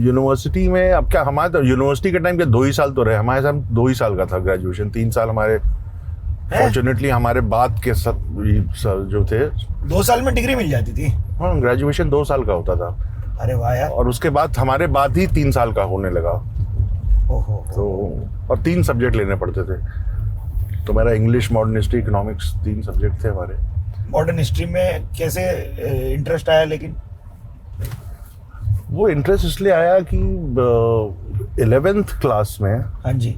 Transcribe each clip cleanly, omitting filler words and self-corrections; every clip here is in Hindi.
यूनिवर्सिटी में अब क्या, हमारे तो यूनिवर्सिटी के टाइम के 2 ही साल तो रहे, हमारे साथ 2 ही साल का था ग्रेजुएशन, 3 साल हमारे फॉर्चुनेटली हमारे बाद के जो थे 2 साल में डिग्री मिल जाती थी। हाँ, ग्रेजुएशन 2 साल का होता था। अरे वाह यार। और उसके बाद हमारे बाद ही 3 साल का होने लगा। ओहो। तो और 3 सब्जेक्ट लेने पड़ते थे, तो मेरा English, modern history, economics 3 subject थे हमारे। मॉडर्न हिस्ट्री में कैसे इंटरेस्ट आया? लेकिन वो इंटरेस्ट इसलिए आया कि 11th क्लास में हाँ जी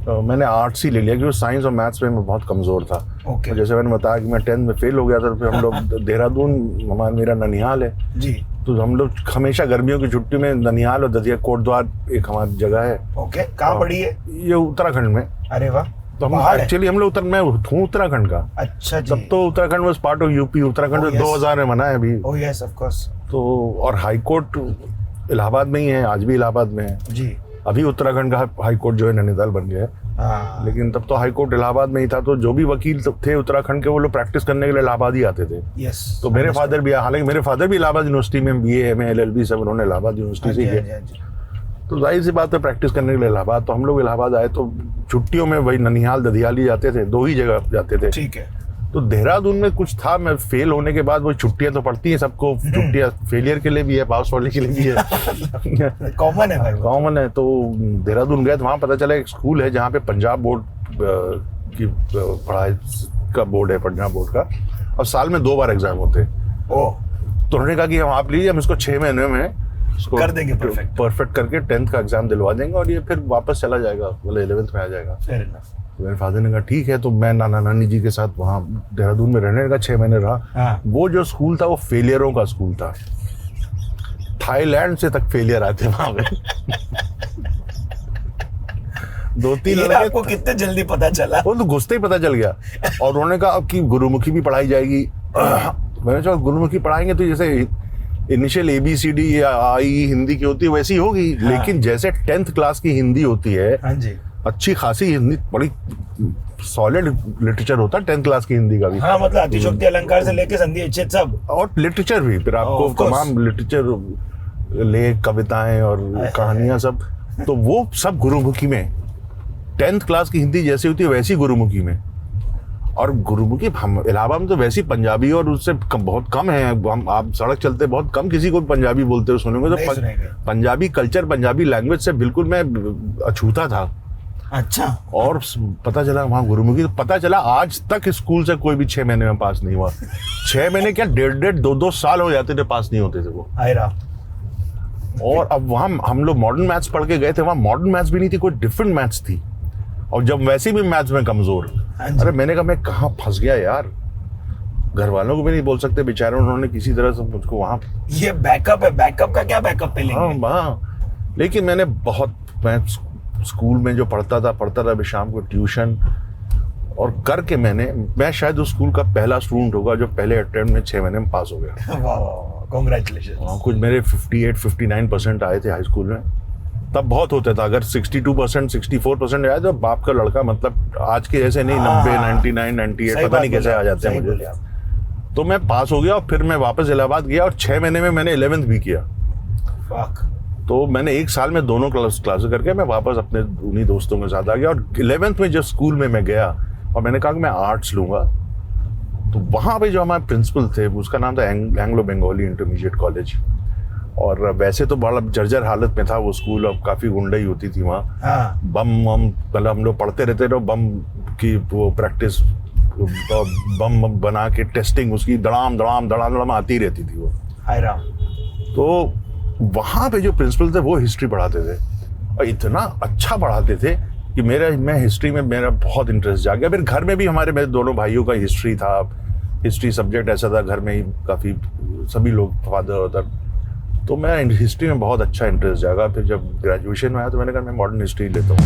मैंने आर्ट्स ही ले लिया, क्योंकि साइंस और मैथ्स में मैं बहुत कमज़ोर था। ओके। जैसे मैंने बताया कि मैं 10th में फेल हो गया था, फिर हम लोग देहरादून, मेरा ननिहाल है जी, तो हम लोग हमेशा गर्मियों की छुट्टी में ननिहाल और दतिया कोटद्वार एक हमारी जगह है। ओके। कहाँ पड़ी है? ये उत्तराखंड में। अरे वाह। तो हम एक्चुअली हम लोग मैं हूँ उत्तराखंड का। अच्छा जी। तब तो Uttarakhand was part of UP. Uttarakhand Oh, yes. 2000 में बना है अभी। Oh yes of course. तो और हाई कोर्ट इलाहाबाद में ही है, आज भी इलाहाबाद में है जी। अभी उत्तराखंड का हाई कोर्ट जो है नैनीताल बन गया है। हाँ। लेकिन तब तो हाई कोर्ट इलाहाबाद में ही था, तो जो भी वकील थे उत्तराखंड के वो लोग प्रैक्टिस करने के लिए इलाहाबाद ही आते थे। यस। तो मेरे फादर भी, हालांकि मेरे फादर भी इलाहाबाद यूनिवर्सिटी में BA MA LLB सब उन्होंने इलाहाबाद यूनिवर्सिटी से किया। तो जाहिर सी बात है प्रैक्टिस करने के लिए इलाहाबाद। तो हम लोग इलाहाबाद आए तो छुट्टियों में वही ननिहाल ददियाल ही जाते थे, 2 ही जगह जाते थे। ठीक है। तो देहरादून में कुछ था, मैं फेल होने के बाद वो छुट्टियां तो पड़ती हैं सबको, छुट्टियां फेलियर के लिए भी है, पास वाले के लिए भी है, कॉमन है भाई, कॉमन है। तो देहरादून गए तो वहाँ पता चला एक स्कूल है जहाँ पे पंजाब बोर्ड की पढ़ाई का बोर्ड है, पंजाब बोर्ड का, और साल में 2 बार एग्जाम होते। ओह। तो उन्होंने कहा कि हम आप लीजिए, हम इसको 6 महीने में इसको कर देंगे परफेक्ट करके 10th का एग्जाम दिलवा देंगे और ये फिर वापस चला जाएगा, बोले 11th में आ जाएगा। Fair enough. तो मेरे फादर ने कहा ठीक है। तो मैं नाना नानी जी के साथ वहाँ देहरादून में रहने का 6 महीने रहा। हाँ। वो जो स्कूल था वो फेलियरों का स्कूल था, थाईलैंड से तक फेलियर आते वहाँ पे। 2-3 लड़के। आपको कितने जल्दी पता चला? वो तो घुसते ही पता चल गया। और उन्होंने कहा अब कि गुरुमुखी भी पढ़ाई जाएगी। मैंने कहा गुरुमुखी पढ़ाएंगे तो जैसे इनिशियल ABCD या आई हिंदी की होती है वैसी होगी। हाँ। लेकिन जैसे 10th क्लास की हिंदी होती है, हाँ जी, अच्छी खासी हिंदी, बड़ी सॉलिड लिटरेचर होता है 10th क्लास की हिंदी का भी। हाँ, मतलब अतिशोक्ति अलंकार से लेके संधि विच्छेद सब, और लिटरेचर भी फिर आपको तमाम लिटरेचर, लेख, कविताएं और कहानियां सब, तो वो सब गुरुमुखी में 10th क्लास की हिंदी जैसी होती है वैसी गुरुमुखी में। और गुरुमुखी हम इलाहाबाद में तो वैसी पंजाबी और उससे बहुत कम है, हम आप सड़क चलते बहुत कम किसी को पंजाबी बोलते हो सुनेंगे। तो पंजाबी कल्चर, पंजाबी लैंग्वेज से बिल्कुल मैं अछूता था। अच्छा। और पता चला वहाँ गुरुमुखी, तो पता चला आज तक स्कूल से कोई भी 6 महीने में पास नहीं हुआ। 6 महीने क्या, 1.5 2 साल हो जाते थे पास नहीं होते थे वो। और अब वहाँ हम लोग मॉडर्न मैथ्स पढ़ के गए थे, वहाँ मॉडर्न मैथ्स भी नहीं थी, कोई डिफरेंट मैथ्स थी, और जब वैसे भी मैथ्स में कमजोर। अरे मैंने कहा मैं कहाँ फंस गया यार, घर वालों को भी नहीं बोल सकते बेचारे, उन्होंने किसी तरह से मुझको वहाँ। ये बैकअप है, बैकअप का क्या बैकअप पे लेंगे? हाँ। लेकिन मैं स्कूल में जो पढ़ता था शाम को ट्यूशन और करके मैं शायद उस स्कूल का पहला स्टूडेंट होगा जो पहले अटेम्प्ट में 6 महीने में पास हो गया। वाह, कांग्रेचुलेशन। कुछ मेरे 58-59% आए थे हाई स्कूल में, तब बहुत होता था। अगर 62% 64% आए तो बाप का लड़का, मतलब आज के जैसे नहीं 90 99 98 पता नहीं कैसे आ जाते हैं मुझे। तो मैं पास हो गया और फिर मैं वापस इलाहाबाद गया और 6 महीने में मैंने 11th भी किया। तो मैंने 1 साल में दोनों क्लासेस करके मैं वापस अपने उन्हीं दोस्तों के साथ आ गया। और 11th में जब स्कूल में मैं गया और मैंने कहा कि मैं आर्ट्स लूंगा, तो वहाँ पे जो हमारे प्रिंसिपल थे उसका नाम था एंग्लो बंगाली इंटरमीडिएट कॉलेज, और वैसे तो बड़ा जर्जर हालत में था वो स्कूल, और काफ़ी गुंडाई होती थी वहाँ। हाँ। बम मतलब हम लोग पढ़ते रहते थे, बम की वो प्रैक्टिस, बम बना के टेस्टिंग उसकी धड़ाम आती रहती थी वो। तो वहाँ पे जो प्रिंसिपल थे वो हिस्ट्री पढ़ाते थे और इतना अच्छा पढ़ाते थे कि मैं हिस्ट्री में मेरा बहुत इंटरेस्ट जाग गया। फिर घर में भी मेरे दोनों भाइयों का हिस्ट्री था, हिस्ट्री सब्जेक्ट ऐसा था घर में ही, काफ़ी सभी लोग फादर उधर, तो मैं हिस्ट्री में बहुत अच्छा इंटरेस्ट जागा। फिर जब ग्रेजुएशन में आया तो मैंने कहा मैं मॉडर्न हिस्ट्री लेता हूँ।